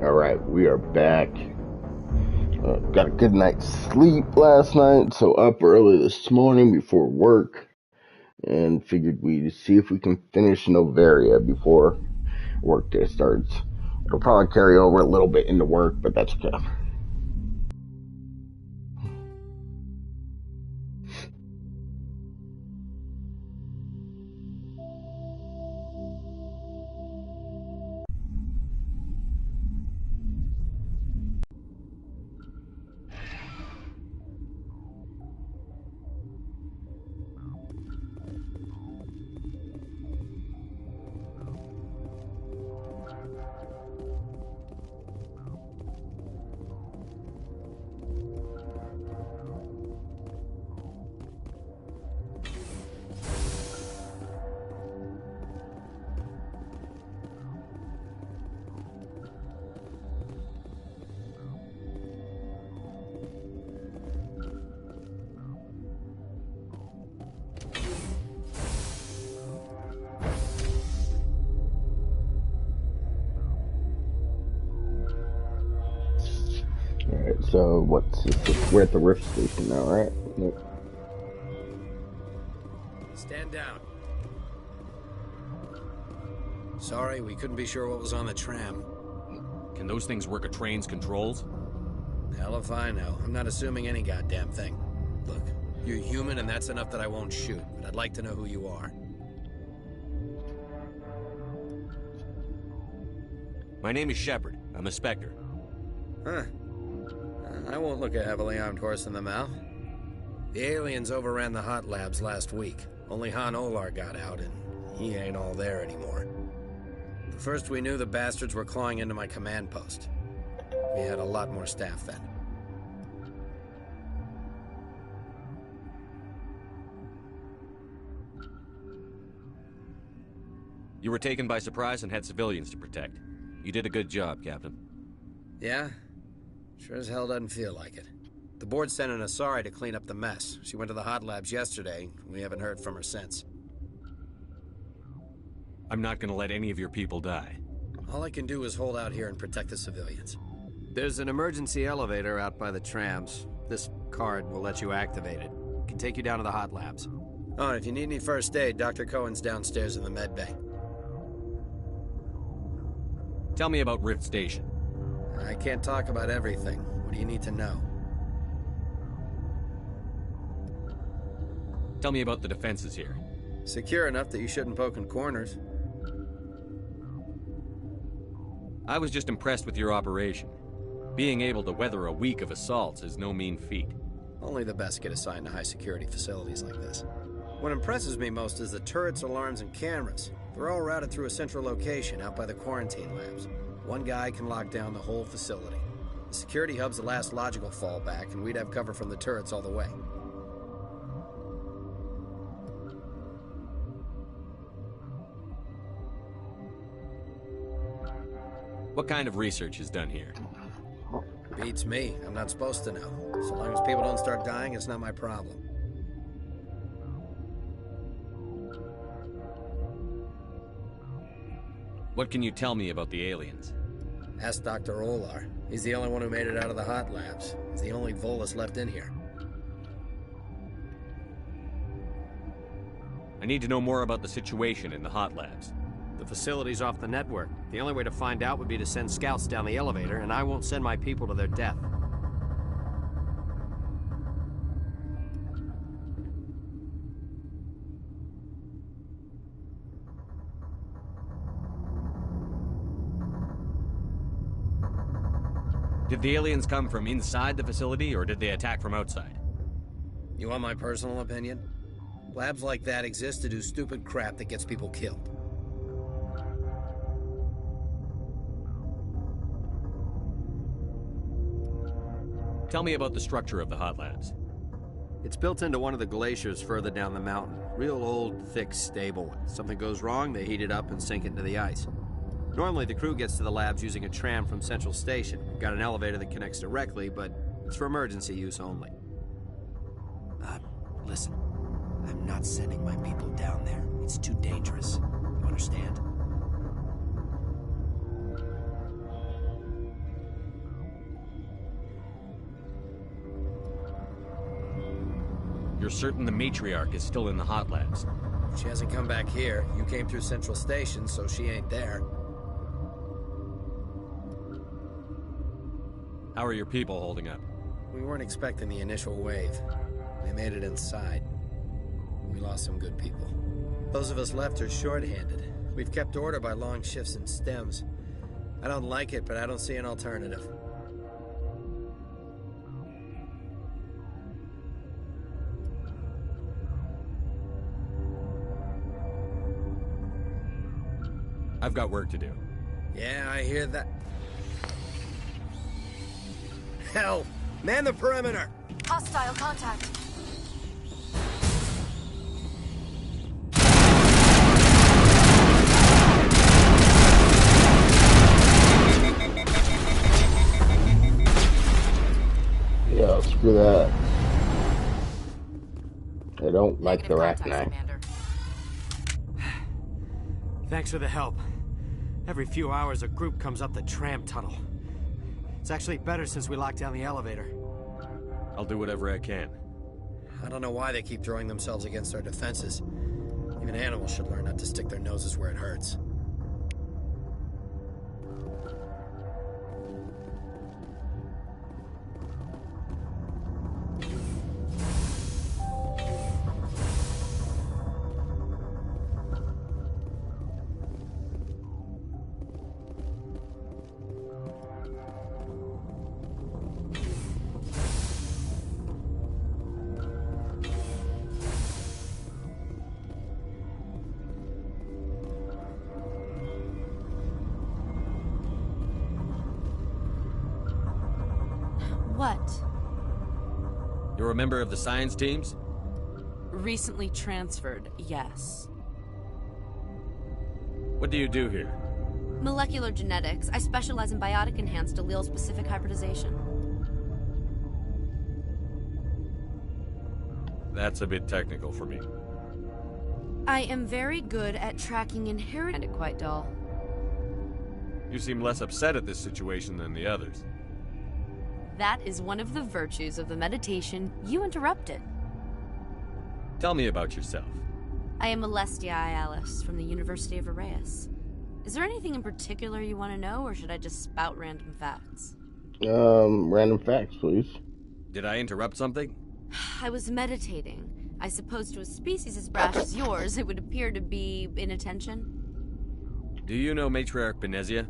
Alright, we are back. Got a good night's sleep last night, so up early this morning before work, and figured we'd see if we can finish Novaria before workday starts. It'll probably carry over a little bit into work, but that's okay. Alright, so what's this? We're at the Rift Station now, right? Yep. Stand down. Sorry, we couldn't be sure what was on the tram. Can those things work a train's controls? Hell if I know. I'm not assuming any goddamn thing. Look, you're human and that's enough that I won't shoot, but I'd like to know who you are. My name is Shepard. I'm a Spectre. Huh. I won't look a heavily armed horse in the mouth. The aliens overran the hot labs last week. Only Han Olar got out, and he ain't all there anymore. The first we knew, the bastards were clawing into my command post. We had a lot more staff then. You were taken by surprise and had civilians to protect. You did a good job, Captain. Yeah? Sure as hell doesn't feel like it. The board sent an Asari to clean up the mess. She went to the hot labs yesterday. We haven't heard from her since. I'm not gonna let any of your people die. All I can do is hold out here and protect the civilians. There's an emergency elevator out by the trams. This card will let you activate it. It can take you down to the hot labs. Oh, and if you need any first aid, Dr. Cohen's downstairs in the med bay. Tell me about Rift Station. I can't talk about everything. What do you need to know? Tell me about the defenses here. Secure enough that you shouldn't poke in corners. I was just impressed with your operation. Being able to weather a week of assaults is no mean feat. Only the best get assigned to high-security facilities like this. What impresses me most is the turrets, alarms, and cameras. They're all routed through a central location out by the quarantine labs. One guy can lock down the whole facility. The security hub's the last logical fallback, and we'd have cover from the turrets all the way. What kind of research is done here? Beats me. I'm not supposed to know. So long as people don't start dying, it's not my problem. What can you tell me about the aliens? Ask Dr. Olar. He's the only one who made it out of the hot labs. He's the only Volus left in here. I need to know more about the situation in the hot labs. The facility's off the network. The only way to find out would be to send scouts down the elevator, and I won't send my people to their death. Did the aliens come from inside the facility, or did they attack from outside? You want my personal opinion? Labs like that exist to do stupid crap that gets people killed. Tell me about the structure of the hot labs. It's built into one of the glaciers further down the mountain. Real old, thick, stable one. Something goes wrong, they heat it up and sink it into the ice. Normally, the crew gets to the labs using a tram from Central Station. We've got an elevator that connects directly, but it's for emergency use only. Listen. I'm not sending my people down there. It's too dangerous. You understand? You're certain the matriarch is still in the hot labs? She hasn't come back here. You came through Central Station, so she ain't there. How are your people holding up? We weren't expecting the initial wave. They made it inside. We lost some good people. Those of us left are short-handed. We've kept order by long shifts and stems. I don't like it, but I don't see an alternative. I've got work to do. Yeah, I hear that. Hell! Man the perimeter! Hostile contact. Yeah, screw that. I don't like the rat knife. Thanks for the help. Every few hours, a group comes up the tram tunnel. It's actually better since we locked down the elevator. I'll do whatever I can. I don't know why they keep throwing themselves against our defenses. Even animals should learn not to stick their noses where it hurts. What? You're a member of the science teams? Recently transferred, yes. What do you do here? Molecular genetics. I specialize in biotic-enhanced allele-specific hybridization. That's a bit technical for me. I am very good at tracking inherent and quite dull. You seem less upset at this situation than the others. That is one of the virtues of the meditation you interrupted. Tell me about yourself. I am Alestia Alice from the University of Arraeus. Is there anything in particular you want to know, or should I just spout random facts? Random facts, please. Did I interrupt something? I was meditating. I suppose to a species as brash as yours, it would appear to be inattention. Do you know Matriarch Benezia?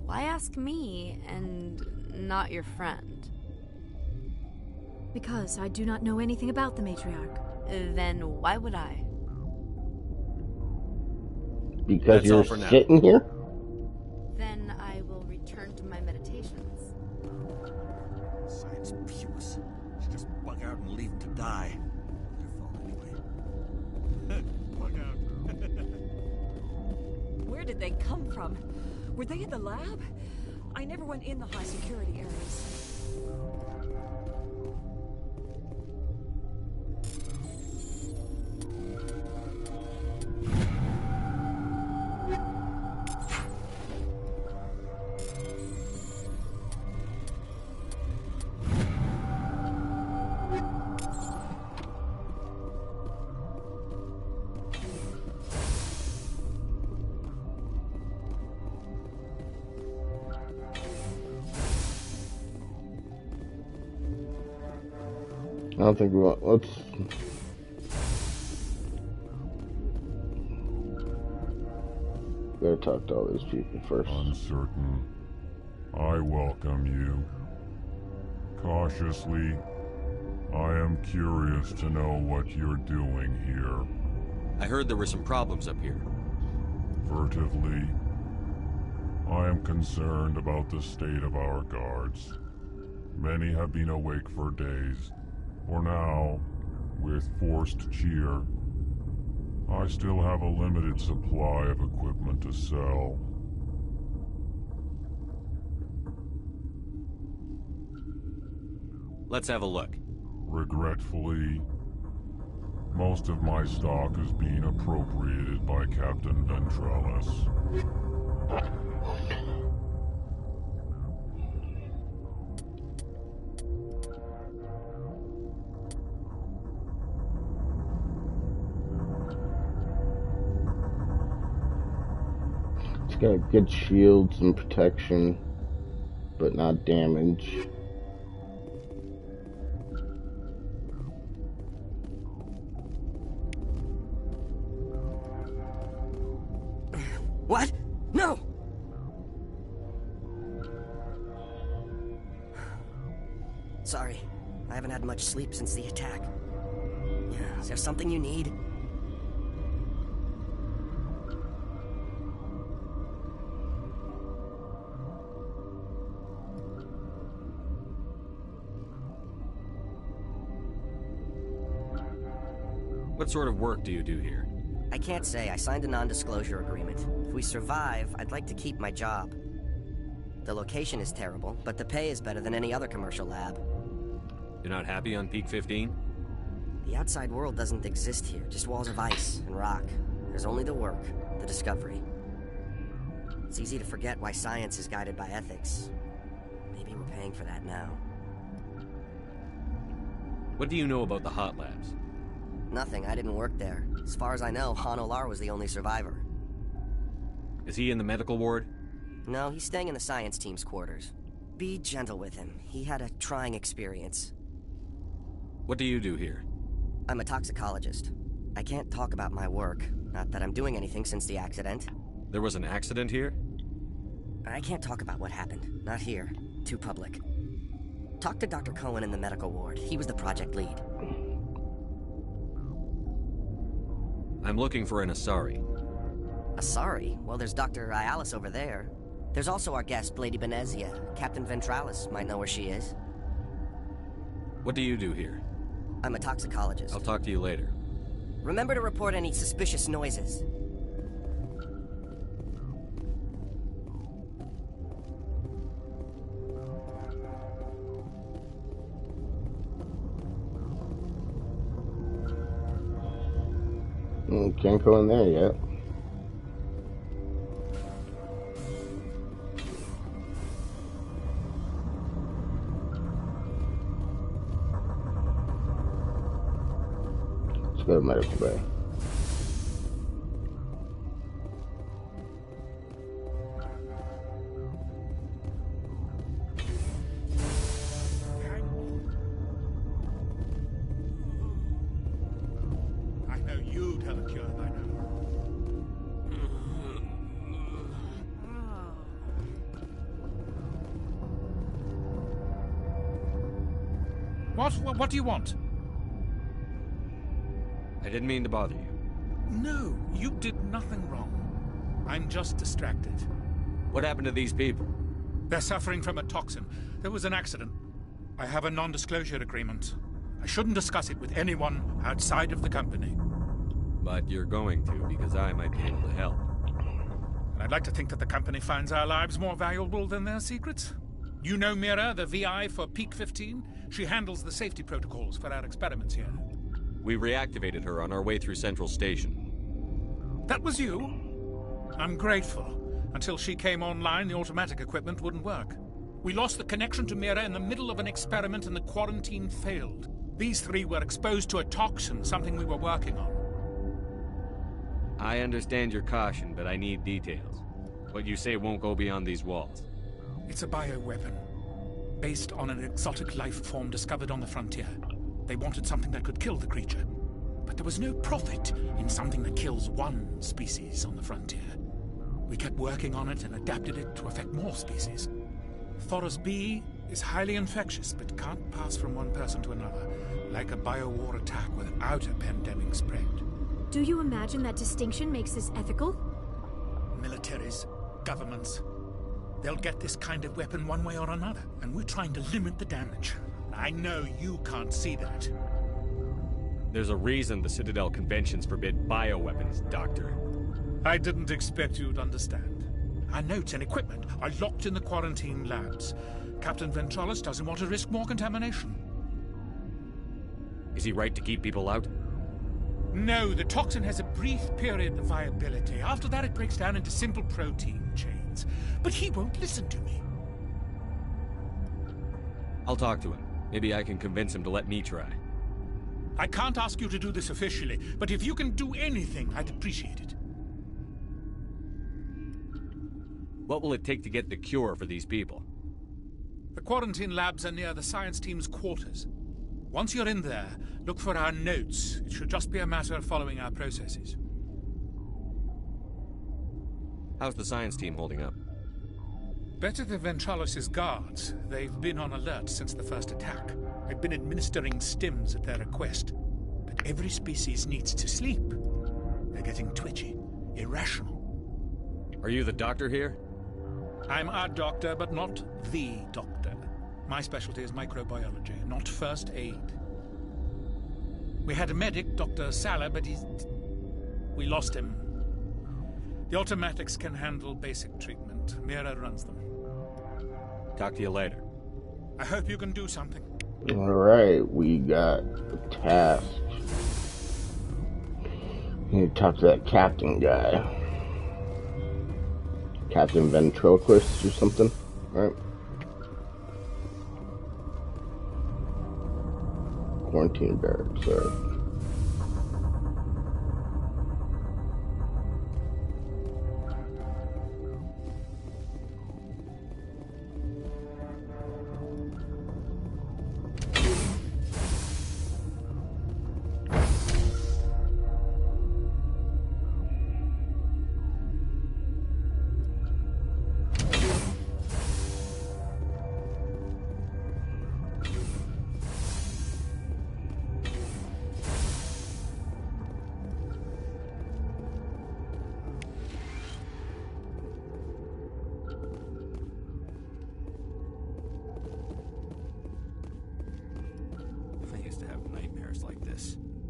Why ask me, and not your friend? Because I do not know anything about the matriarch. Then why would I? Because That's all you're for now. sitting here? Then I will return to my meditations. Science puce. Should just bug out and leave them to die. Their fault anyway. Bug out. Where did they come from? Were they in the lab? I never went in the high security areas. I don't think we want. Let's. Gotta talk to all these people first. Uncertain. I welcome you. Cautiously, I am curious to know what you're doing here. I heard there were some problems up here. Furtively, I am concerned about the state of our guards. Many have been awake for days. For now, with forced cheer, I still have a limited supply of equipment to sell. Let's have a look. Regretfully, most of my stock is being appropriated by Captain Ventrellis. It's got good shields and protection, but not damage. What? No! Sorry, I haven't had much sleep since the attack. Is there something you need? What sort of work do you do here? I can't say. I signed a non-disclosure agreement. If we survive, I'd like to keep my job. The location is terrible, but the pay is better than any other commercial lab. You're not happy on Peak 15? The outside world doesn't exist here, just walls of ice and rock. There's only the work, the discovery. It's easy to forget why science is guided by ethics. Maybe we're paying for that now. What do you know about the hot labs? Nothing, I didn't work there. As far as I know, Han Olar was the only survivor. Is he in the medical ward? No, he's staying in the science team's quarters. Be gentle with him. He had a trying experience. What do you do here? I'm a toxicologist. I can't talk about my work. Not that I'm doing anything since the accident. There was an accident here? I can't talk about what happened. Not here. Too public. Talk to Dr. Cohen in the medical ward. He was the project lead. I'm looking for an Asari. Asari? Well, there's Dr. Ayalis over there. There's also our guest, Lady Benezia. Captain Ventralis might know where she is. What do you do here? I'm a toxicologist. I'll talk to you later. Remember to report any suspicious noises. Can't go in there yet. Let's go to medical bay. I know you'd have a cure by now. What do you want? I didn't mean to bother you. No, you did nothing wrong. I'm just distracted. What happened to these people? They're suffering from a toxin. There was an accident. I have a non-disclosure agreement. I shouldn't discuss it with anyone outside of the company. But you're going to, because I might be able to help. And I'd like to think that the company finds our lives more valuable than their secrets. You know Mira, the VI for Peak 15? She handles the safety protocols for our experiments here. We reactivated her on our way through Central Station. That was you? I'm grateful. Until she came online, the automatic equipment wouldn't work. We lost the connection to Mira in the middle of an experiment and the quarantine failed. These three were exposed to a toxin, something we were working on. I understand your caution, but I need details. What you say won't go beyond these walls. It's a bioweapon, based on an exotic life form discovered on the frontier. They wanted something that could kill the creature. But there was no profit in something that kills one species on the frontier. We kept working on it and adapted it to affect more species. Thoros B is highly infectious, but can't pass from one person to another, like a biowar attack without a pandemic spread. Do you imagine that distinction makes this ethical? Militaries, governments, they'll get this kind of weapon one way or another, and we're trying to limit the damage. I know you can't see that. There's a reason the Citadel conventions forbid bioweapons, Doctor. I didn't expect you'd understand. Our notes and equipment are locked in the quarantine labs. Captain Ventralis doesn't want to risk more contamination. Is he right to keep people out? No, the toxin has a brief period of viability. After that, it breaks down into simple protein chains. But he won't listen to me. I'll talk to him. Maybe I can convince him to let me try. I can't ask you to do this officially, but if you can do anything, I'd appreciate it. What will it take to get the cure for these people? The quarantine labs are near the science team's quarters. Once you're in there, look for our notes. It should just be a matter of following our processes. How's the science team holding up? Better than Ventralos' guards. They've been on alert since the first attack. I've been administering stims at their request. But every species needs to sleep. They're getting twitchy, irrational. Are you the doctor here? I'm a doctor, but not the doctor. My specialty is microbiology, not first aid. We had a medic, Dr. Salah, but we lost him. The automatics can handle basic treatment. Mira runs them. Talk to you later. I hope you can do something. Alright, we got a task. Need to talk to that captain guy. Captain Ventriloquist or something, right? Quarantine barracks, alright.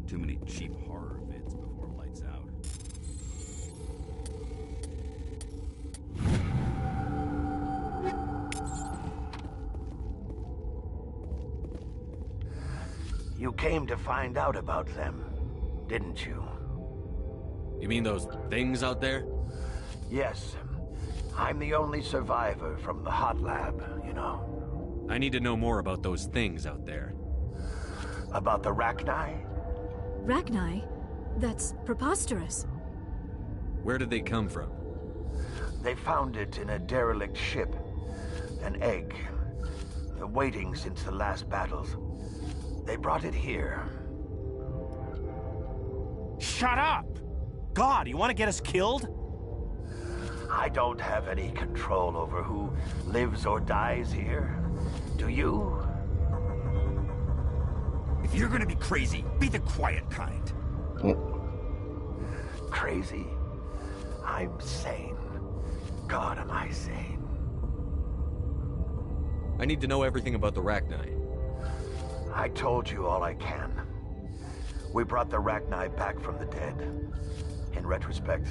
Too many cheap horror vids before lights out. You came to find out about them, didn't you? You mean those things out there? Yes. I'm the only survivor from the hot lab, you know. I need to know more about those things out there. About the Rachni? Rachni? That's preposterous. Where did they come from? They found it in a derelict ship. An egg. Waiting since the last battles. They brought it here. Shut up! God, you want to get us killed? I don't have any control over who lives or dies here. Do you? If you're gonna be crazy, be the quiet kind. Crazy? I'm sane. God, am I sane. I need to know everything about the Rachni. I told you all I can. We brought the Rachni back from the dead. In retrospect,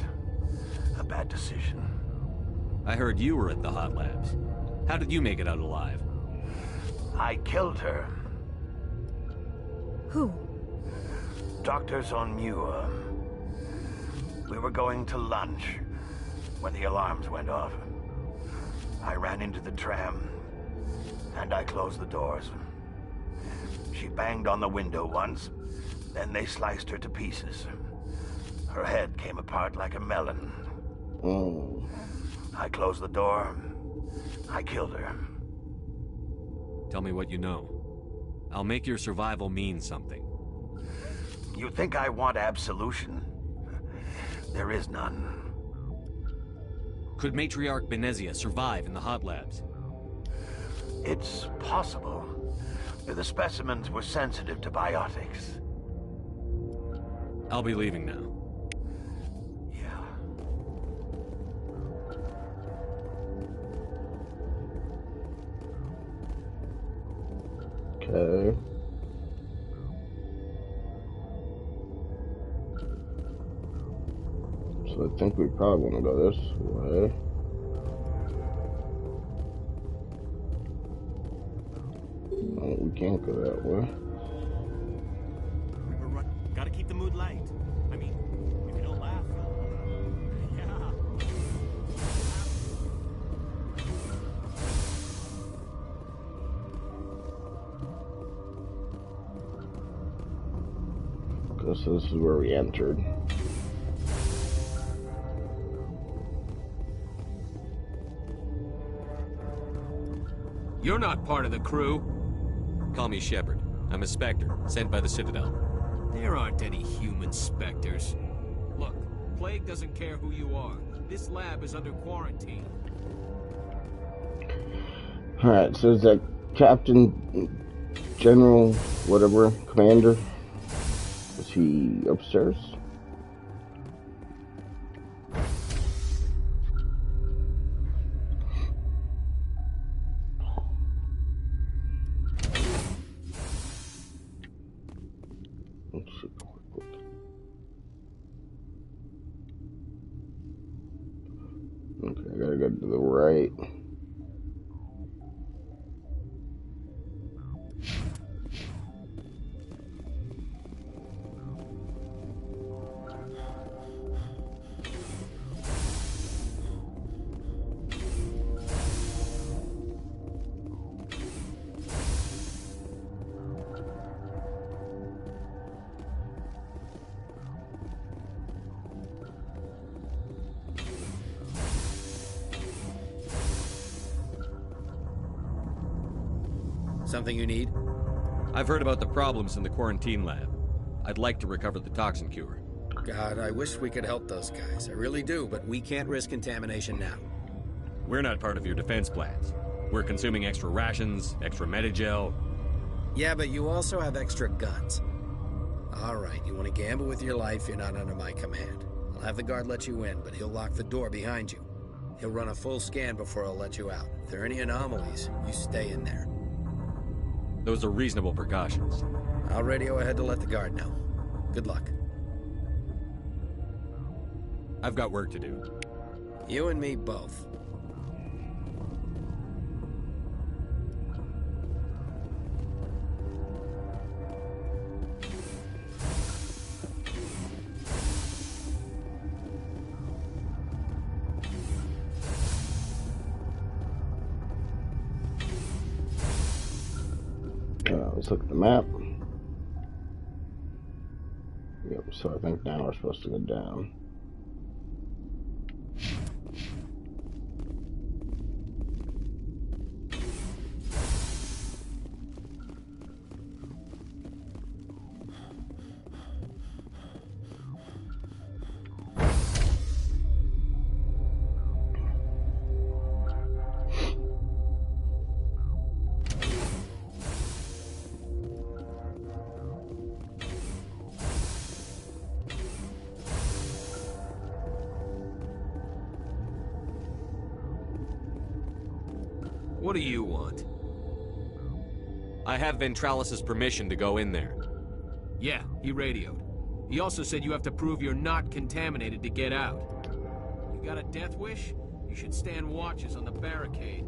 a bad decision. I heard you were at the hot labs. How did you make it out alive? I killed her. Who? Doctors on Muir. We were going to lunch when the alarms went off. I ran into the tram, and I closed the doors. She banged on the window once, then they sliced her to pieces. Her head came apart like a melon. Oh. I closed the door. I killed her. Tell me what you know. I'll make your survival mean something. You think I want absolution? There is none. Could Matriarch Benezia survive in the hot labs? It's possible. The specimens were sensitive to biotics. I'll be leaving now. Okay. So I think we probably want to go this way. Oh, we can't go that way. Gotta keep the mood light. I mean, if you don't laugh, yeah. Guess this is where we entered. You're not part of the crew. Call me Shepard. I'm a Spectre, sent by the Citadel. There aren't any human Spectres. Look, Plague doesn't care who you are. This lab is under quarantine. Alright, so is that Captain, General, whatever, Commander? Is he upstairs? Let's see. Okay, I gotta go to the right. Something you need? I've heard about the problems in the quarantine lab. I'd like to recover the toxin cure. God, I wish we could help those guys. I really do, but we can't risk contamination now. We're not part of your defense plans. We're consuming extra rations, extra Medigel. Yeah, but you also have extra guns. All right, you want to gamble with your life, you're not under my command. I'll have the guard let you in, but he'll lock the door behind you. He'll run a full scan before he'll let you out. If there are any anomalies, you stay in there. Those are reasonable precautions. I'll radio ahead to let the guard know. Good luck. I've got work to do. You and me both. Let's look at the map. Yep, so I think now we're supposed to go down. What do you want? I have Ventralis' permission to go in there. Yeah, he radioed. He also said you have to prove you're not contaminated to get out. You got a death wish? You should stand watches on the barricade.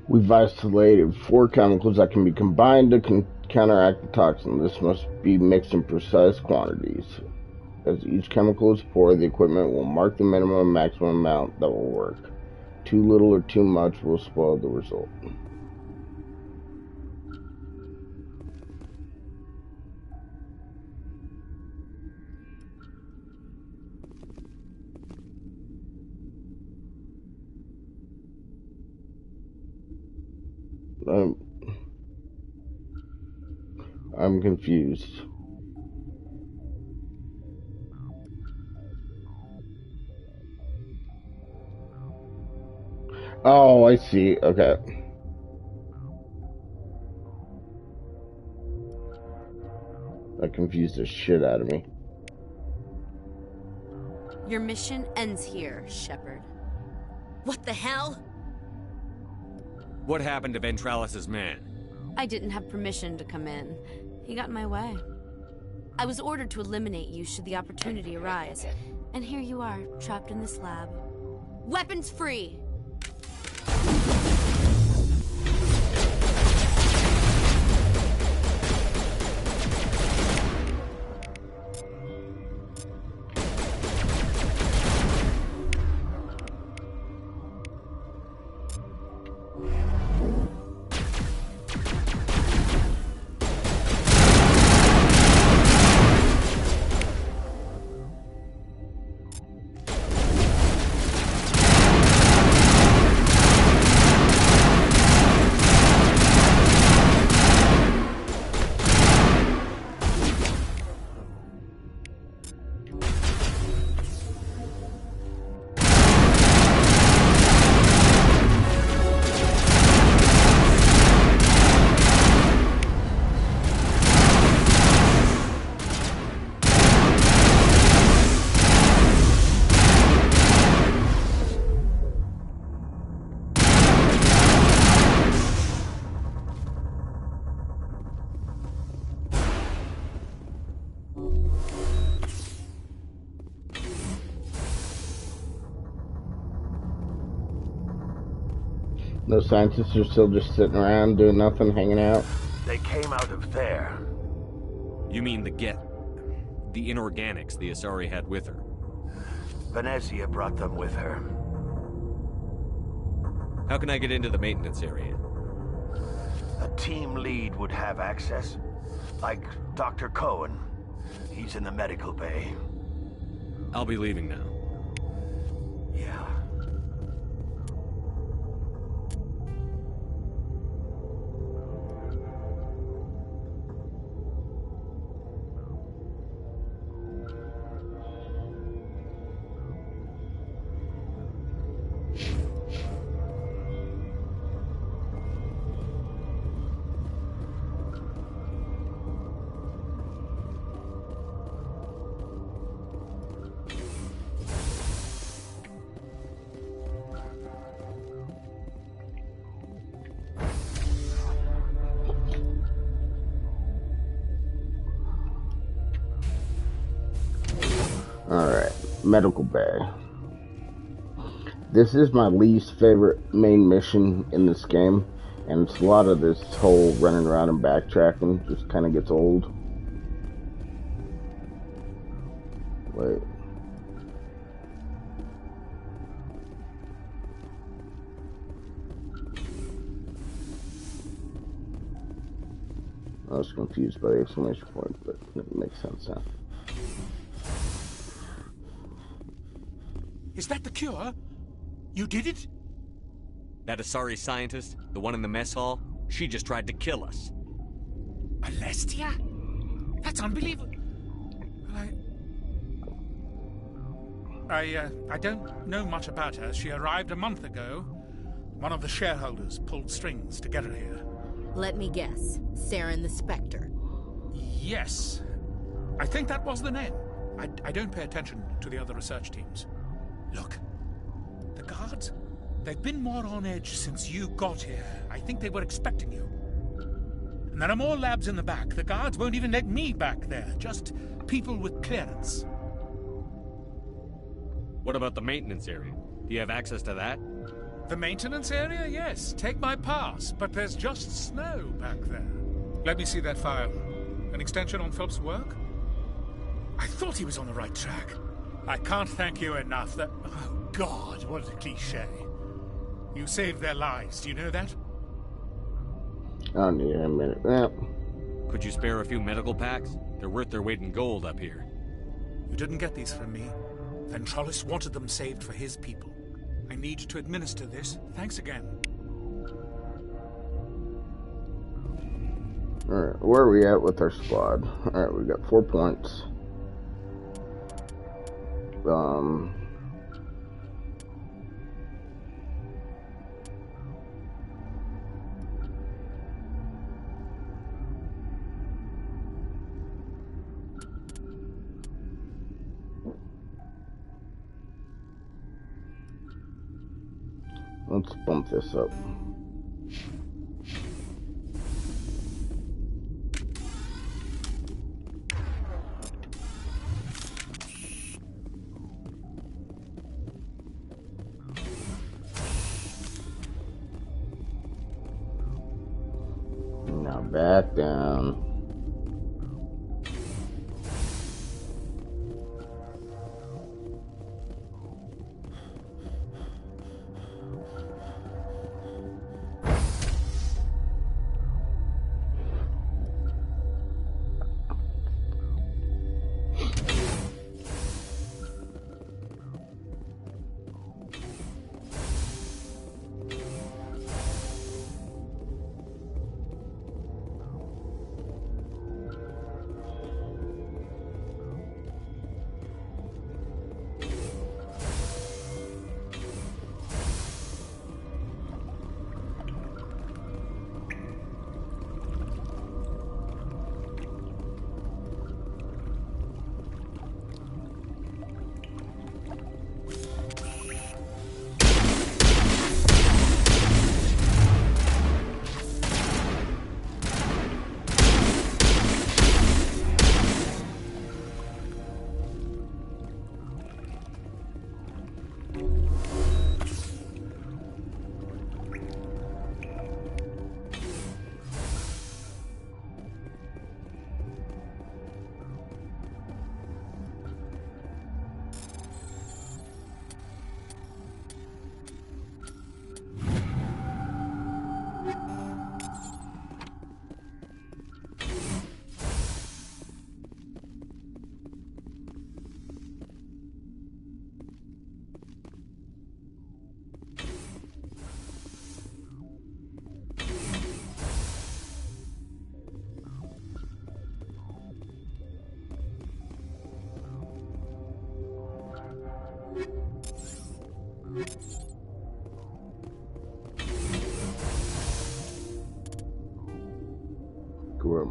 We've isolated 4 chemicals that can be combined to counteract the toxin. This must be mixed in precise quantities. As each chemical is poured, the equipment will mark the minimum and maximum amount that will work. Too little or too much will spoil the result. I'm confused. Oh, I see. Okay. That confused the shit out of me. Your mission ends here, Shepard. What the hell? What happened to Ventralis' man? I didn't have permission to come in. He got in my way. I was ordered to eliminate you should the opportunity arise. And here you are, trapped in this lab. Weapons free! Those scientists are still just sitting around doing nothing, hanging out. They came out of there. You mean the inorganics the Asari had with her? Venezia brought them with her. How can I get into the maintenance area? A team lead would have access. Like Dr. Cohen. He's in the medical bay. I'll be leaving now. Yeah. Alright, medical bay. This is my least favorite main mission in this game, and it's a lot of this whole running around and backtracking just kind of gets old. Wait. I was confused by the exclamation point, but it makes sense now. Is that the cure? You did it? That Asari scientist, the one in the mess hall, she just tried to kill us. Alestia? That's unbelievable. I don't know much about her. She arrived a month ago. One of the shareholders pulled strings to get her here. Let me guess. Saren the Spectre. Yes. I think that was the name. I don't pay attention to the other research teams. Look, the guards, they've been more on edge since you got here. I think they were expecting you. And there are more labs in the back. The guards won't even let me back there. Just people with clearance. What about the maintenance area? Do you have access to that? The maintenance area? Yes. Take my pass. But there's just snow back there. Let me see that file. An extension on Phelps' work? I thought he was on the right track. I can't thank you enough. That... Oh, God, what a cliché. You saved their lives. Do you know that? Oh, yeah, a minute. Yeah. Could you spare a few medical packs? They're worth their weight in gold up here. You didn't get these from me. Ventralis wanted them saved for his people. I need to administer this. Thanks again. Alright, where are we at with our squad? Alright, we got 4 points. Let's bump this up. Back down.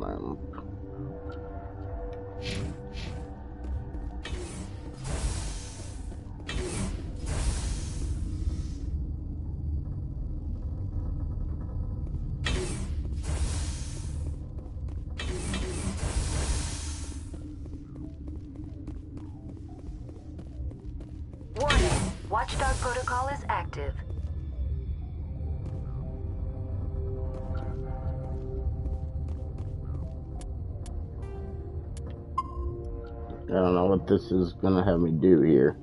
Man. Warning, Watchdog protocol is active. I don't know what this is gonna have me do here.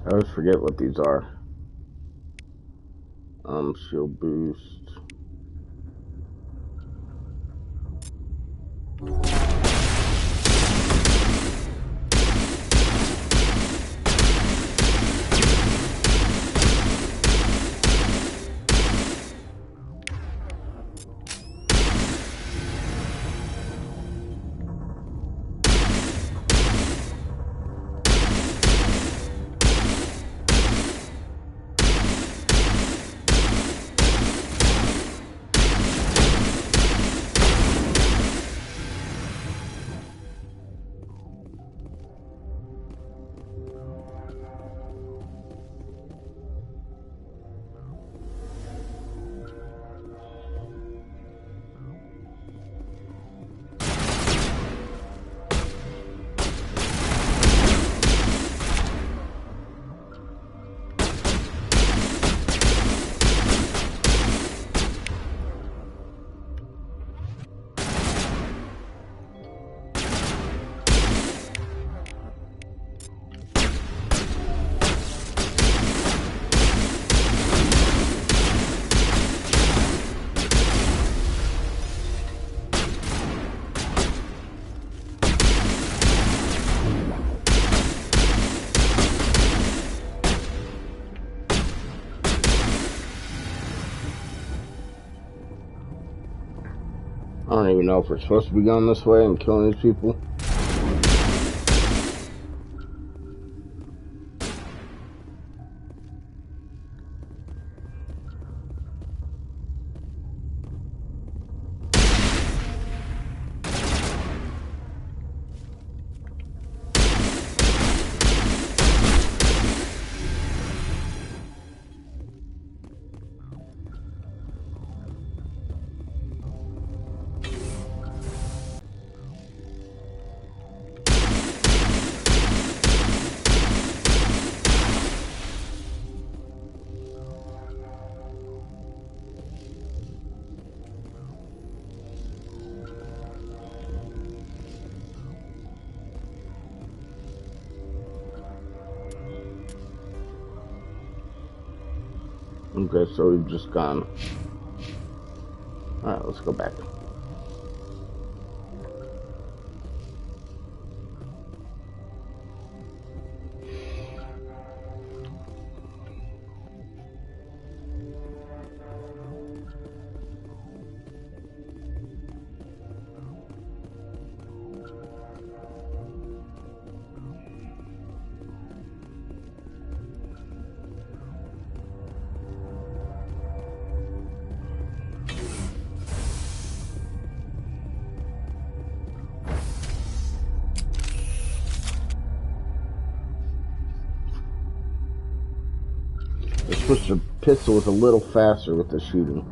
I always forget what these are. Shield boost. I don't even know if we're supposed to be going this way and killing these people. Okay, so we've just gone. Alright, let's go back. I switched the pistol was a little faster with the shooting.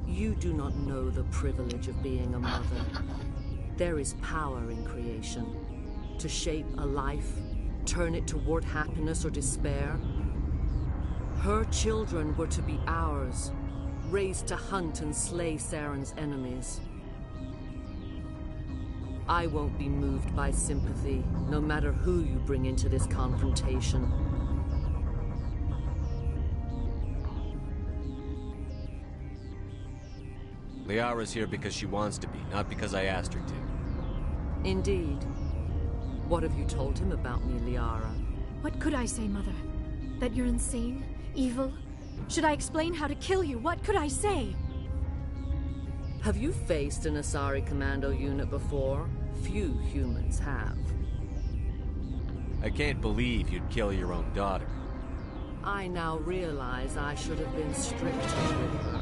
You do not know the privilege of being a mother. There is power in creation. To shape a life, turn it toward happiness or despair. Her children were to be ours, raised to hunt and slay Saren's enemies. I won't be moved by sympathy, no matter who you bring into this confrontation. Liara's here because she wants to be, not because I asked her to. Indeed. What have you told him about me, Liara? What could I say, Mother? That you're insane? Evil? Should I explain how to kill you? What could I say? Have you faced an Asari commando unit before? Few humans have. I can't believe you'd kill your own daughter. I now realize I should have been stricter with her.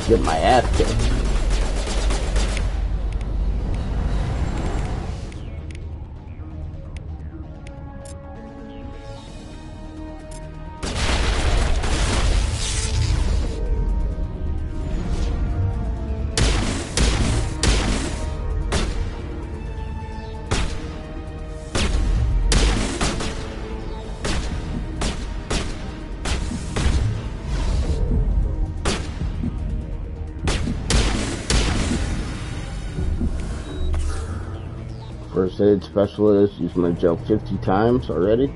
Get my ass kicked. first aid specialist. Used my gel 50 times already.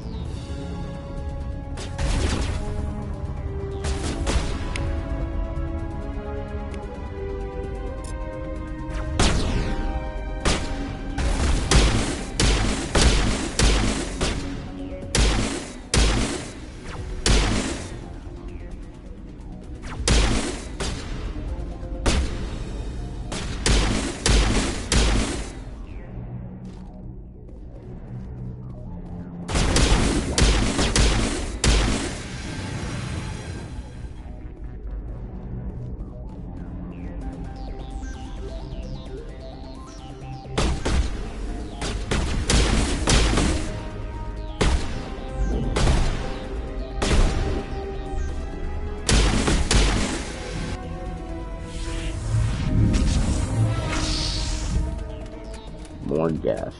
More gas.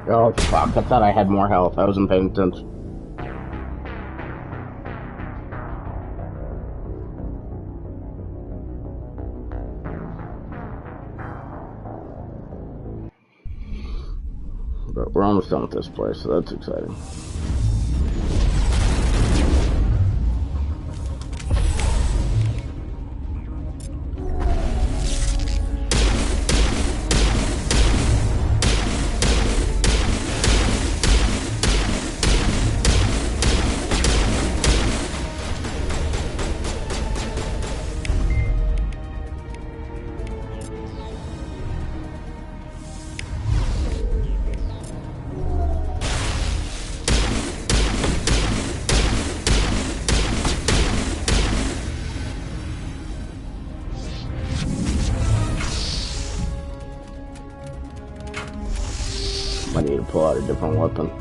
Oh fuck, I thought I had more health. I wasn't paying attention. But we're almost done with this place, so that's exciting. I need to pull out a different weapon.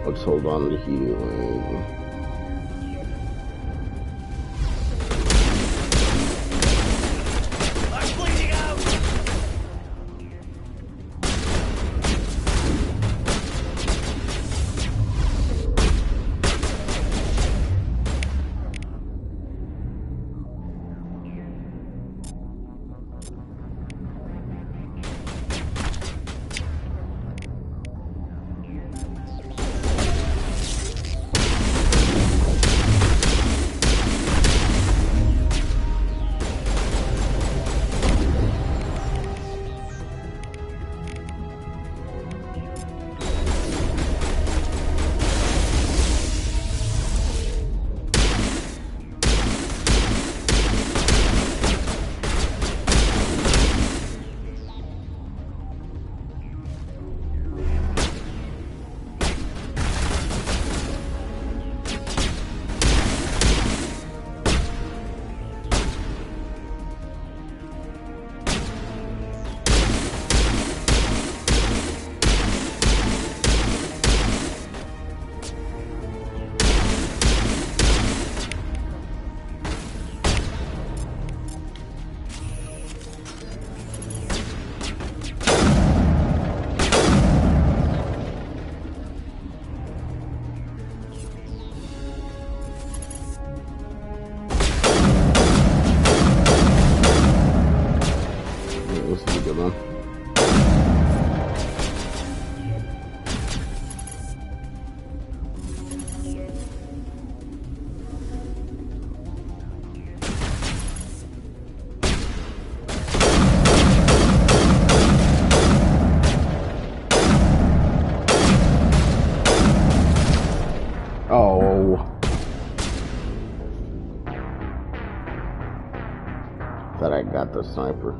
Let's hold on to healing. got the sniper.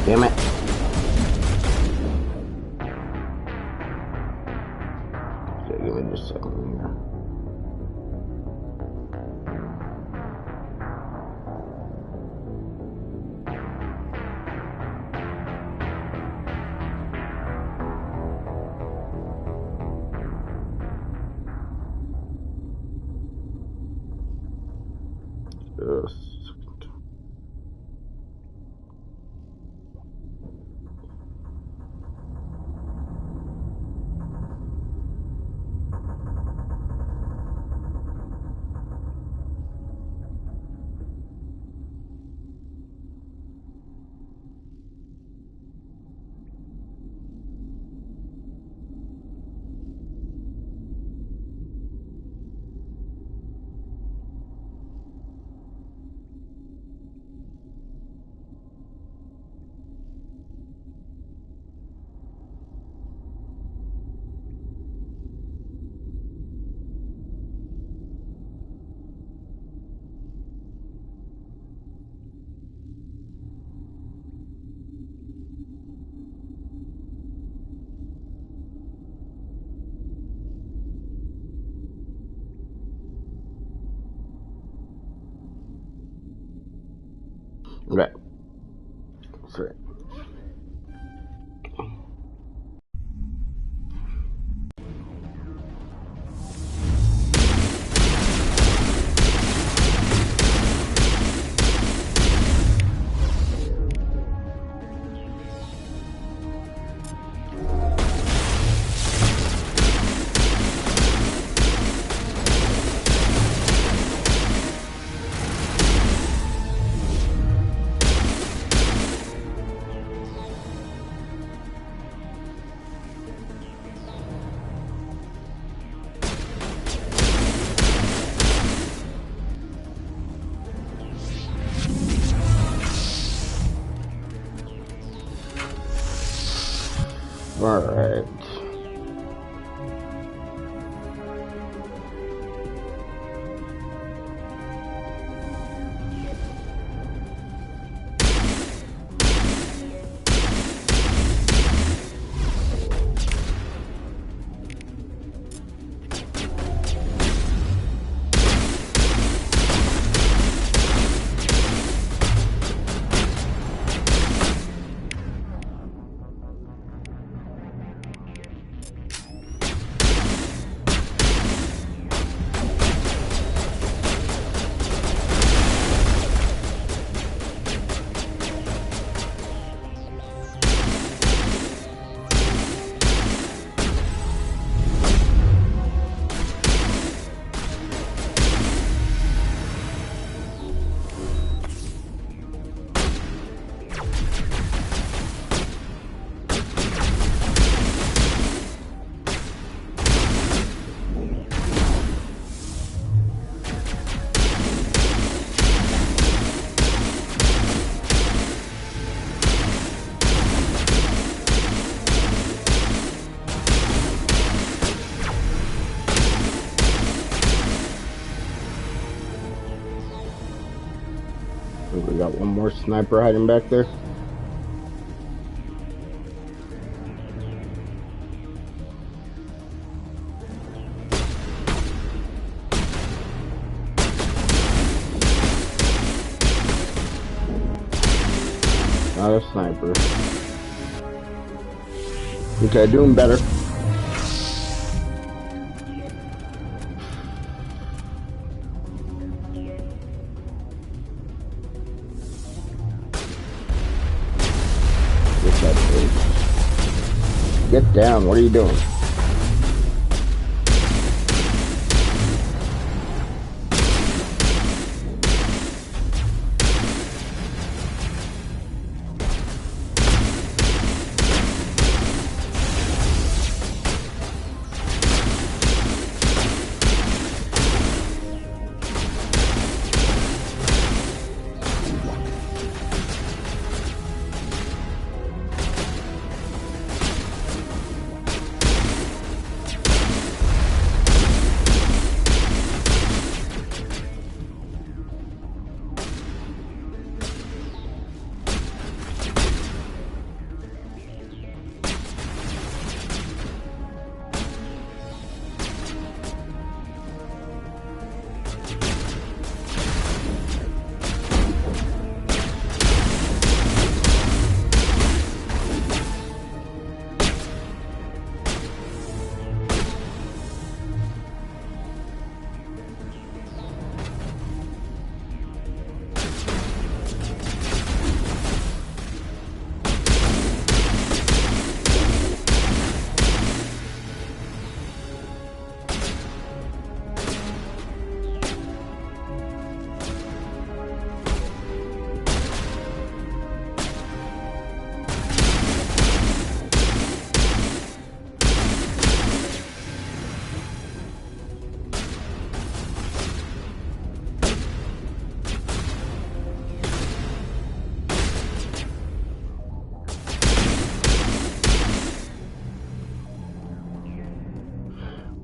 Damn it. Okay, give me just a second here. Okay. Sorry. All right. We got one more sniper hiding back there. Not a sniper. Okay, doing better. Get down, what are you doing?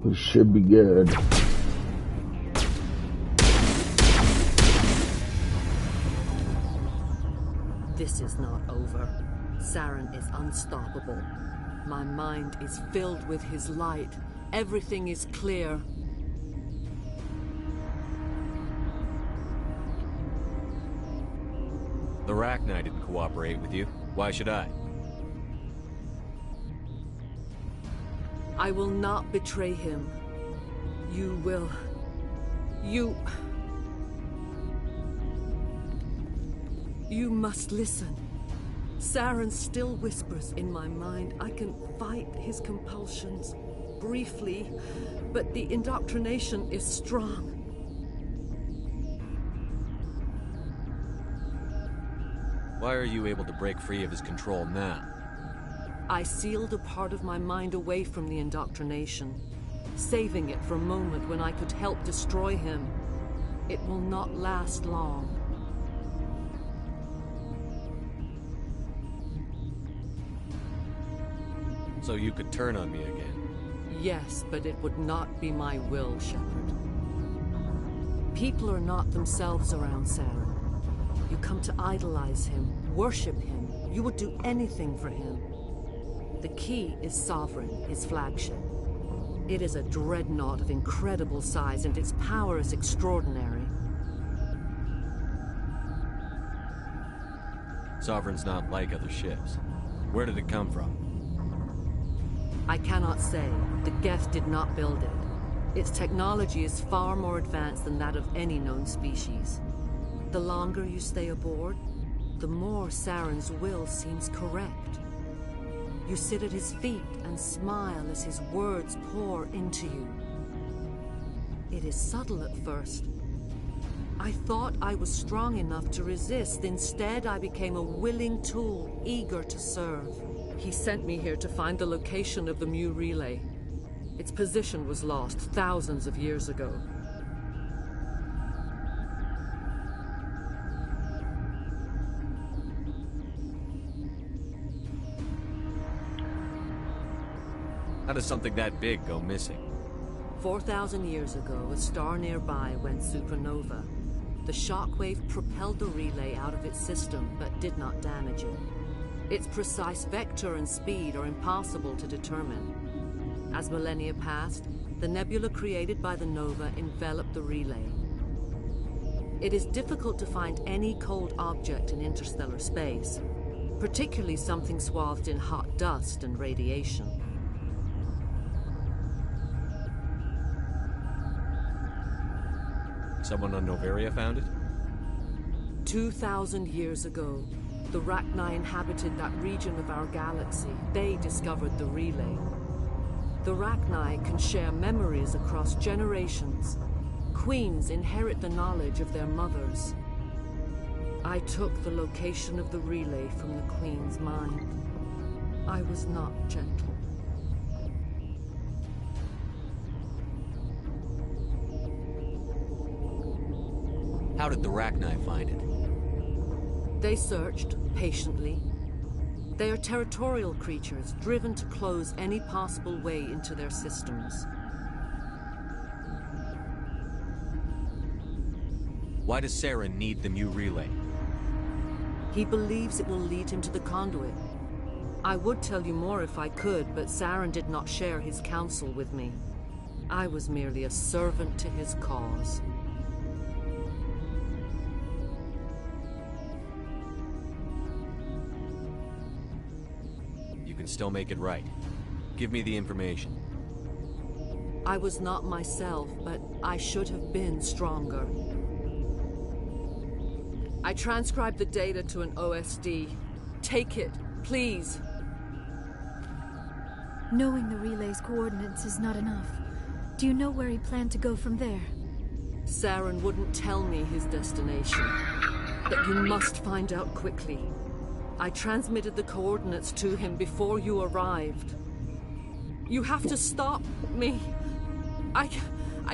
We should be good. This is not over. Saren is unstoppable. My mind is filled with his light. Everything is clear. The Rachni didn't cooperate with you. Why should I? I will not betray him. You will. You must listen. Saren still whispers in my mind. I can fight his compulsions briefly, but the indoctrination is strong. Why are you able to break free of his control now? I sealed a part of my mind away from the indoctrination, saving it for a moment when I could help destroy him. It will not last long. So you could turn on me again? Yes, but it would not be my will, Shepard. People are not themselves around Saren. You come to idolize him, worship him. You would do anything for him. The key is Sovereign, his flagship. It is a dreadnought of incredible size, and its power is extraordinary. Sovereign's not like other ships. Where did it come from? I cannot say. The Geth did not build it. Its technology is far more advanced than that of any known species. The longer you stay aboard, the more Saren's will seems correct. You sit at his feet and smile as his words pour into you. It is subtle at first. I thought I was strong enough to resist. Instead, I became a willing tool, eager to serve. He sent me here to find the location of the Mu relay. Its position was lost thousands of years ago. How does something that big go missing? 4,000 years ago, a star nearby went supernova. The shockwave propelled the relay out of its system, but did not damage it. Its precise vector and speed are impossible to determine. As millennia passed, the nebula created by the nova enveloped the relay. It is difficult to find any cold object in interstellar space. particularly something swathed in hot dust and radiation. Someone on Noveria found it? 2,000 years ago, the Rachni inhabited that region of our galaxy. They discovered the relay. The Rachni can share memories across generations. Queens inherit the knowledge of their mothers. I took the location of the relay from the Queen's mind. I was not gentle. How did the Rachni find it? They searched, patiently. They are territorial creatures, driven to close any possible way into their systems. Why does Saren need the Mu relay? He believes it will lead him to the conduit. I would tell you more if I could, but Saren did not share his counsel with me. I was merely a servant to his cause. You can still make it right. Give me the information. I was not myself, but I should have been stronger. I transcribed the data to an OSD. Take it, please. Knowing the relay's coordinates is not enough. Do you know where he planned to go from there? Saren wouldn't tell me his destination. But you must find out quickly. I transmitted the coordinates to him before you arrived. You have to stop me. I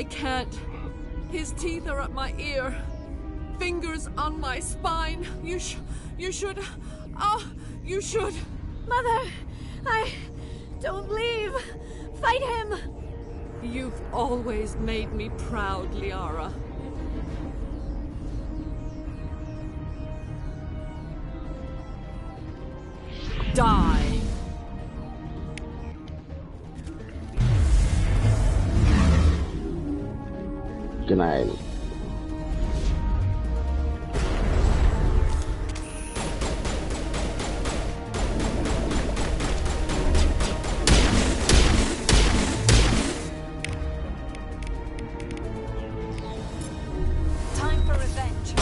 can't. His teeth are at my ear. Fingers on my spine. You should. Oh, you should. Mother, don't leave. Fight him. You've always made me proud, Liara. Die. Good night. Time for revenge.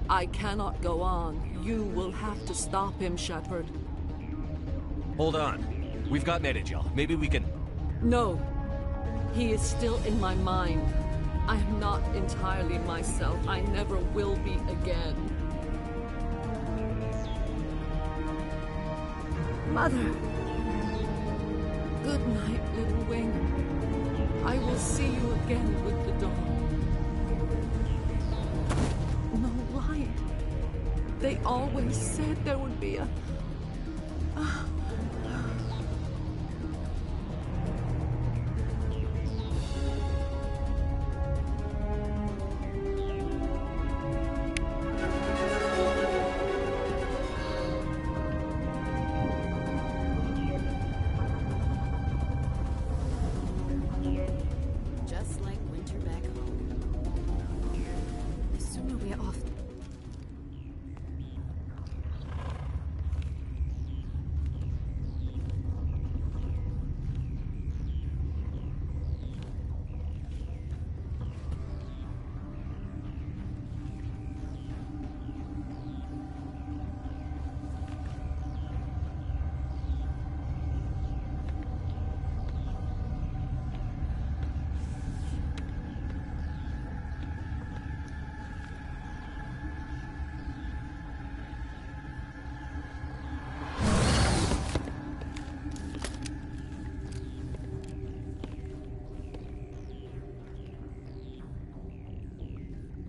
I cannot go on. You will have to stop him, Shepard. Hold on. We've got Metagel. Maybe we can... No. He is still in my mind. I am not entirely myself. I never will be again. Mother. Good night, little wing. I will see you again with the dawn. No light. They always said there would be a... Just like winter back home. The sooner we're off.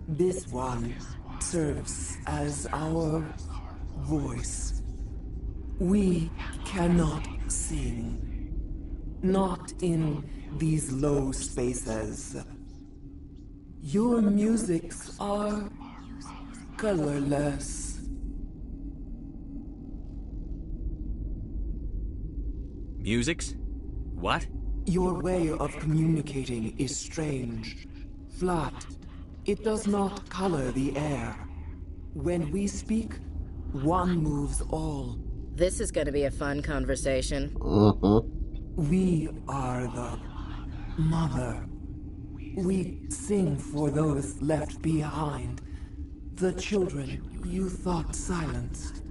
This one serves as our voice. We cannot sing. Not in these low spaces. Your musics are colorless. Musics? What? Your way of communicating is strange. Flat. It does not color the air. When we speak, one moves all. This is gonna be a fun conversation. We are the mother. We sing for those left behind. The children you thought silenced.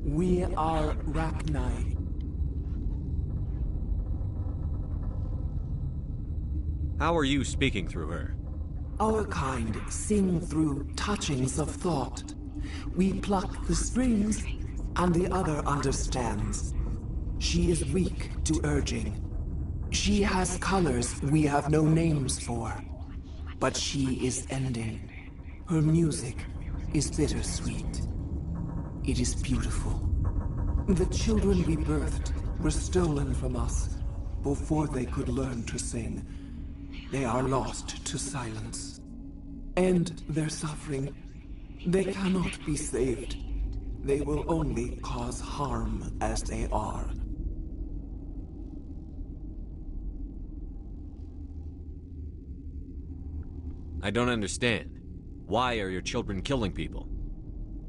We are Rachni. How are you speaking through her? Our kind sing through touchings of thought. We pluck the strings, and the other understands. She is weak to urging. She has colors we have no names for. But she is ending. Her music is bittersweet. It is beautiful. The children we birthed were stolen from us before they could learn to sing. They are lost to silence. End their suffering. They cannot be saved. They will only cause harm as they are. I don't understand. Why are your children killing people?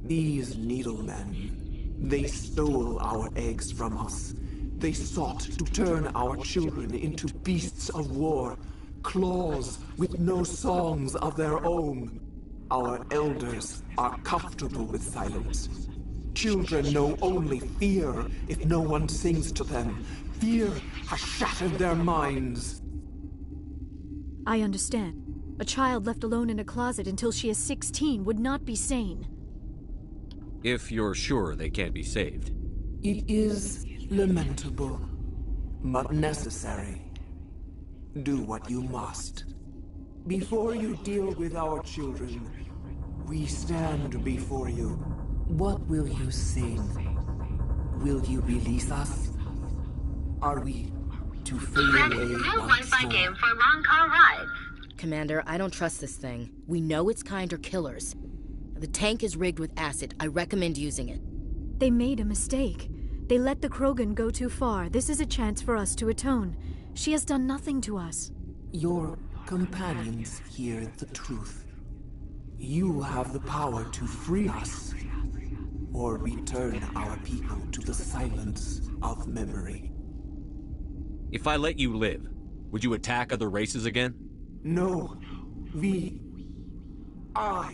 These needlemen, they stole our eggs from us. They sought to turn our children into beasts of war, claws with no songs of their own. Our elders are comfortable with silence. Children know only fear if no one sings to them. Fear has shattered their minds. I understand. A child left alone in a closet until she is 16 would not be sane. If you're sure they can't be saved. It is lamentable, but necessary. Do what you must. Before you deal with our children, we stand before you. What will you sing? Will you release us? Are we to fade away New once Wi-Fi more? game for long car rides. Commander, I don't trust this thing. We know its kind are killers. The tank is rigged with acid. I recommend using it. They made a mistake. They let the Krogan go too far. This is a chance for us to atone. She has done nothing to us. Your companions hear the truth. You have the power to free us, or return our people to the silence of memory. If I let you live, would you attack other races again? No, I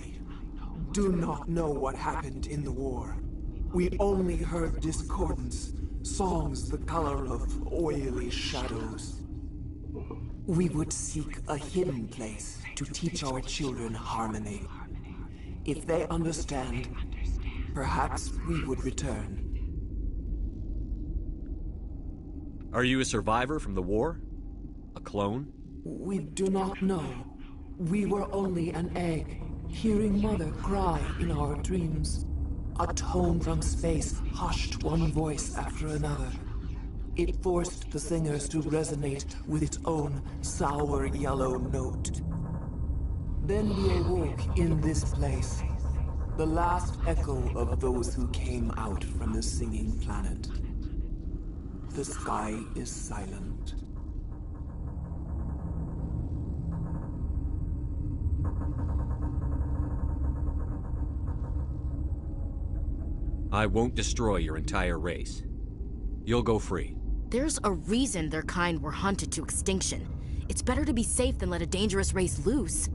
do not know what happened in the war. We only heard discordance, songs the color of oily shadows. We would seek a hidden place to teach our children harmony. If they understand, perhaps we would return. Are you a survivor from the war? A clone? We do not know. We were only an egg, hearing Mother cry in our dreams. A tone from space hushed one voice after another. It forced the singers to resonate with its own sour yellow note. Then we awoke in this place, the last echo of those who came out from the singing planet. The sky is silent. I won't destroy your entire race. You'll go free. There's a reason their kind were hunted to extinction. It's better to be safe than let a dangerous race loose.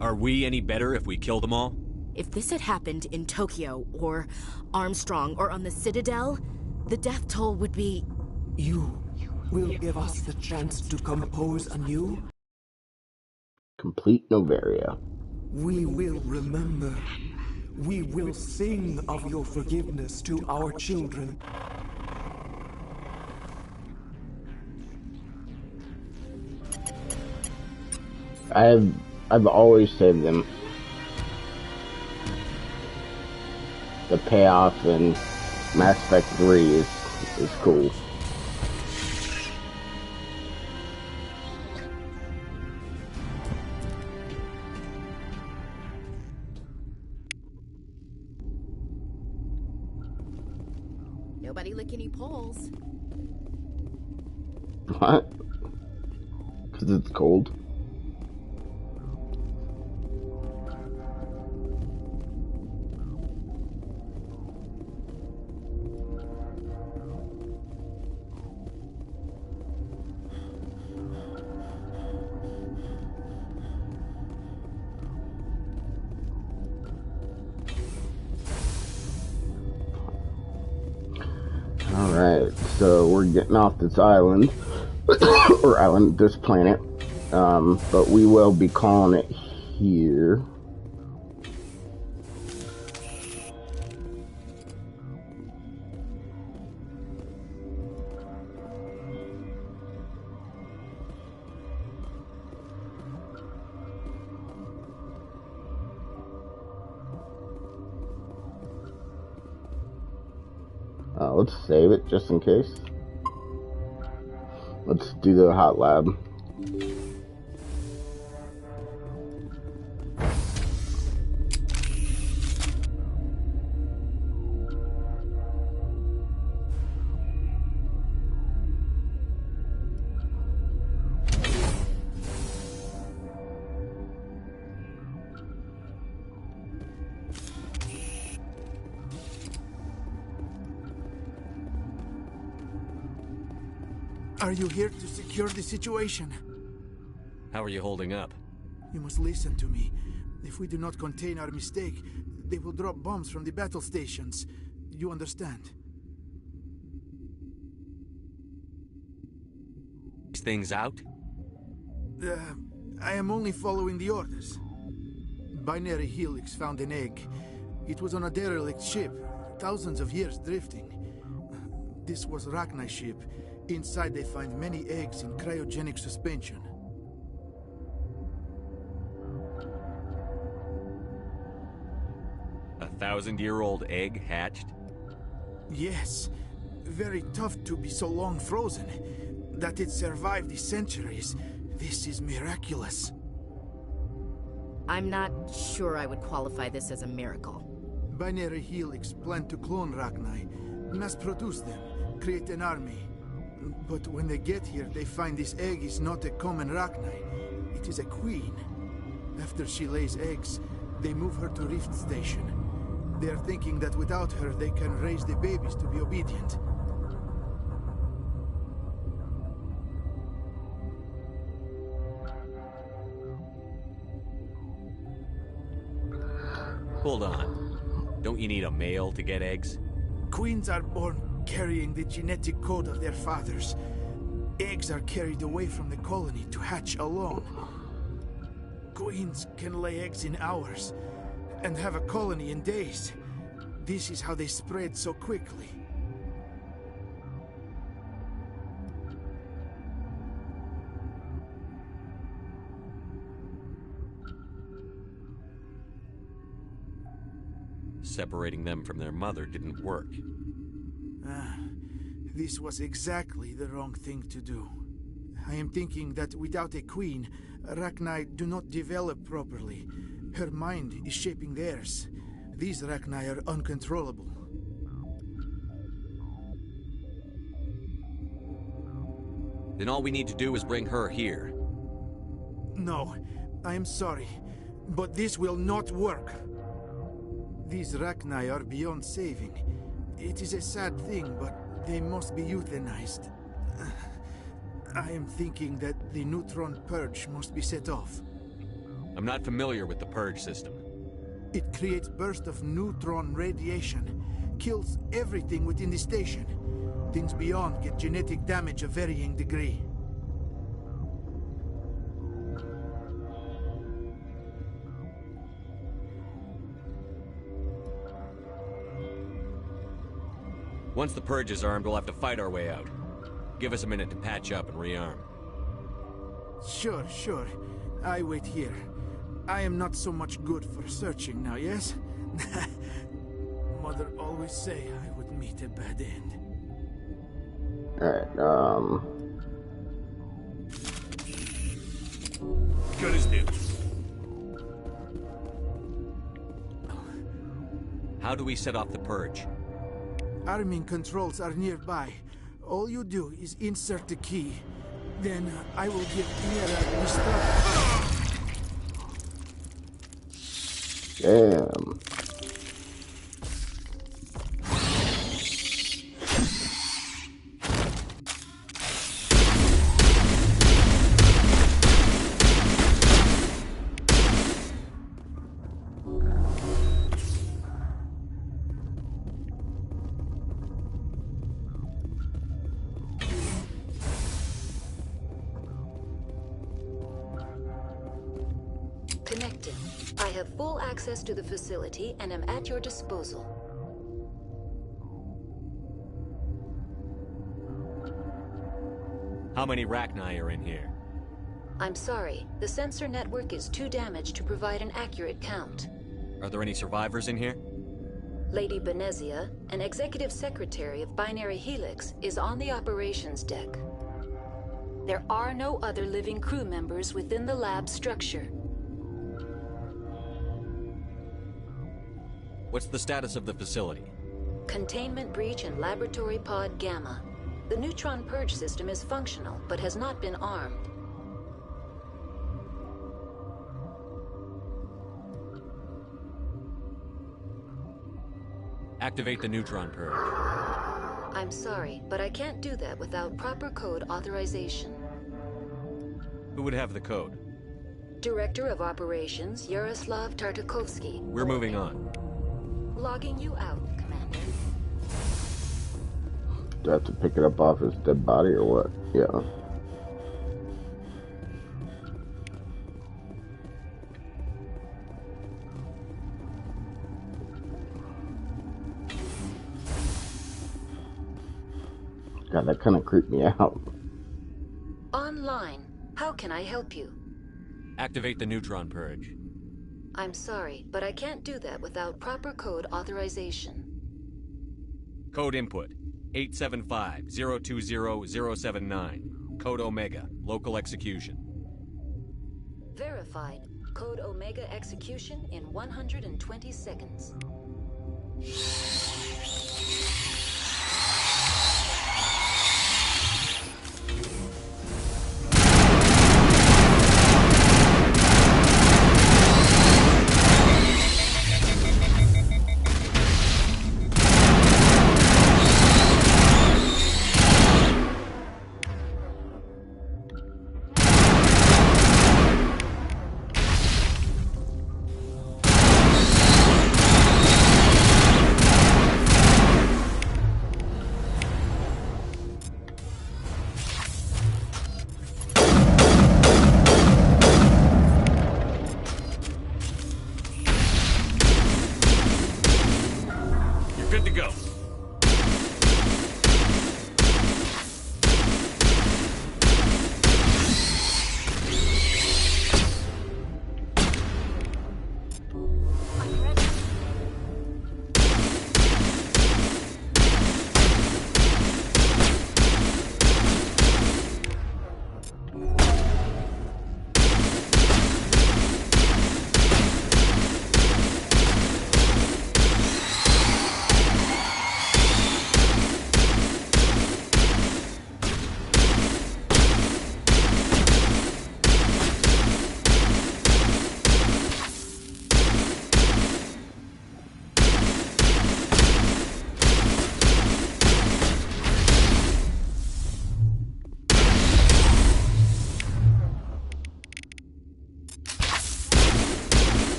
Are we any better if we kill them all? If this had happened in Tokyo, or Armstrong, or on the Citadel, the death toll would be... You will give us the chance to compose anew? Complete Noveria. We will remember. We will sing of your forgiveness to our children. I've always said them. The payoff in Mass Effect 3 is cool. Nobody lick any poles. What? Because it's cold? Alright, so we're getting off this island, or island, this planet, but we will be calling it here. Let's save it just in case. Let's do the hot lab. Are you here to secure the situation? How are you holding up? You must listen to me. If we do not contain our mistake, they will drop bombs from the battle stations. You understand? These things out? I am only following the orders. Binary Helix found an egg. It was on a derelict ship, thousands of years drifting. This was Rachni's ship. Inside they find many eggs in cryogenic suspension. A 1,000-year-old egg hatched? Yes. Very tough to be so long frozen. That it survived the centuries. This is miraculous. I'm not sure I would qualify this as a miracle. Binary Helix planned to clone Rachni, mass produce them, create an army. But when they get here, they find this egg is not a common Rachni. It is a queen. After she lays eggs, they move her to Rift Station. They are thinking that without her, they can raise the babies to be obedient. Hold on. Don't you need a male to get eggs? Queens are born carrying the genetic code of their fathers. Eggs are carried away from the colony to hatch alone. Queens can lay eggs in hours and have a colony in days. This is how they spread so quickly. Separating them from their mother didn't work. This was exactly the wrong thing to do. I am thinking that without a queen, Rachni do not develop properly. Her mind is shaping theirs. These Rachni are uncontrollable. Then all we need to do is bring her here. No, I am sorry, but this will not work. These Rachni are beyond saving. It is a sad thing, but they must be euthanized. I am thinking that the neutron purge must be set off. I'm not familiar with the purge system. It creates bursts of neutron radiation, kills everything within the station. Things beyond get genetic damage of varying degree. Once the purge is armed, we'll have to fight our way out. Give us a minute to patch up and rearm. Sure. I wait here. I am not so much good for searching now, yes? Mother always say I would meet a bad end. Alright, Good as new. How do we set off the purge? arming controls are nearby. All you do is insert the key. Then I will give Mira the stuff. Damn. Connecting. I have full access to the facility and am at your disposal. How many Rachni are in here? I'm sorry, the sensor network is too damaged to provide an accurate count. Are there any survivors in here? Lady Benezia, an executive secretary of Binary Helix, is on the operations deck. There are no other living crew members within the lab structure. What's the status of the facility? Containment breach in Laboratory Pod Gamma. The neutron purge system is functional, but has not been armed. Activate the neutron purge. I'm sorry, but I can't do that without proper code authorization. Who would have the code? Director of Operations, Yaroslav Tartakovsky. We're moving on. Logging you out, Commander. Do I have to pick it up off his dead body or what? Yeah. God, that kind of creeped me out. Online. How can I help you? Activate the neutron purge. I'm sorry, but I can't do that without proper code authorization. Code input 875-020-079. Code Omega. Local execution. Verified. Code Omega execution in 120 seconds.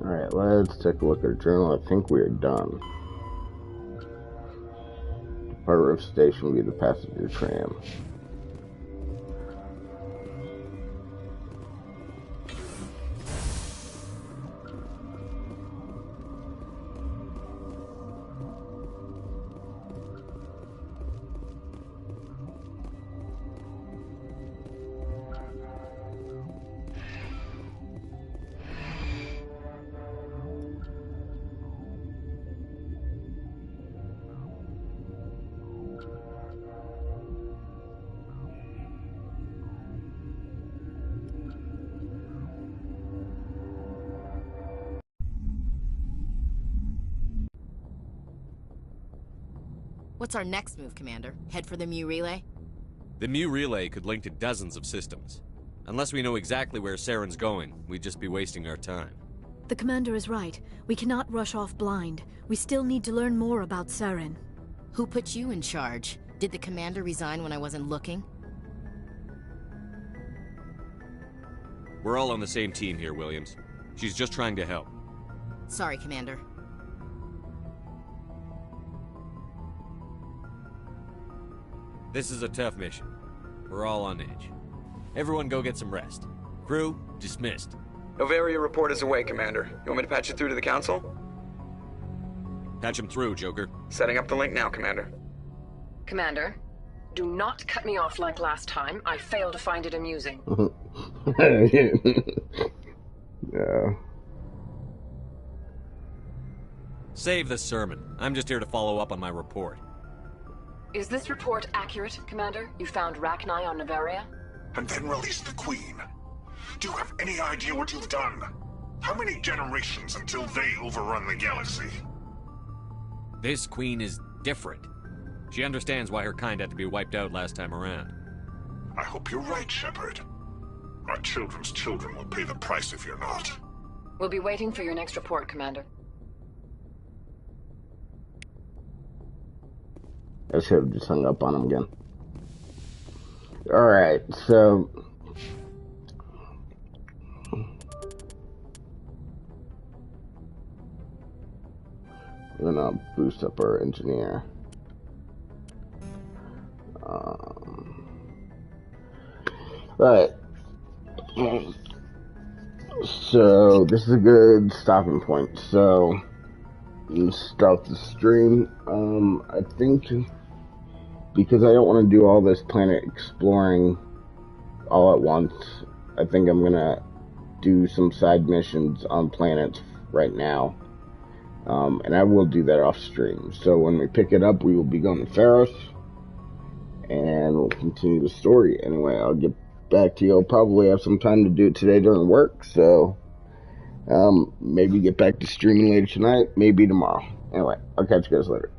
Alright, let's take a look at our journal. I think we are done. Depart Rift Station will be the passenger tram. What's our next move, Commander? Head for the Mu Relay? The Mu Relay could link to dozens of systems. Unless we know exactly where Saren's going, we'd just be wasting our time. The Commander is right. We cannot rush off blind. We still need to learn more about Saren. Who put you in charge? Did the Commander resign when I wasn't looking? We're all on the same team here, Williams. She's just trying to help. Sorry, Commander. This is a tough mission. We're all on edge. Everyone go get some rest. Crew, dismissed. Noveria report is away, Commander. You want me to patch you through to the Council? Patch him through, Joker. Setting up the link now, Commander. Commander, do not cut me off like last time. I failed to find it amusing. Yeah. Save the sermon. I'm just here to follow up on my report. Is this report accurate, Commander? You found Rachni on Noveria? And then released the Queen. Do you have any idea what you've done? How many generations until they overrun the galaxy? This Queen is different. She understands why her kind had to be wiped out last time around. I hope you're right, Shepard. Our children's children will pay the price if you're not. We'll be waiting for your next report, Commander. I should have just hung up on him again. Alright, so... I'm gonna boost up our engineer. Right. So, this is a good stopping point. So, start the stream. I think... because I don't want to do all this planet exploring all at once, I think I'm going to do some side missions on planets right now. And I will do that off stream. So when we pick it up, we will be going to Feros. And we'll continue the story. Anyway, I'll get back to you. I'll probably have some time to do it today during work. So maybe get back to streaming later tonight. Maybe tomorrow. Anyway, I'll catch you guys later.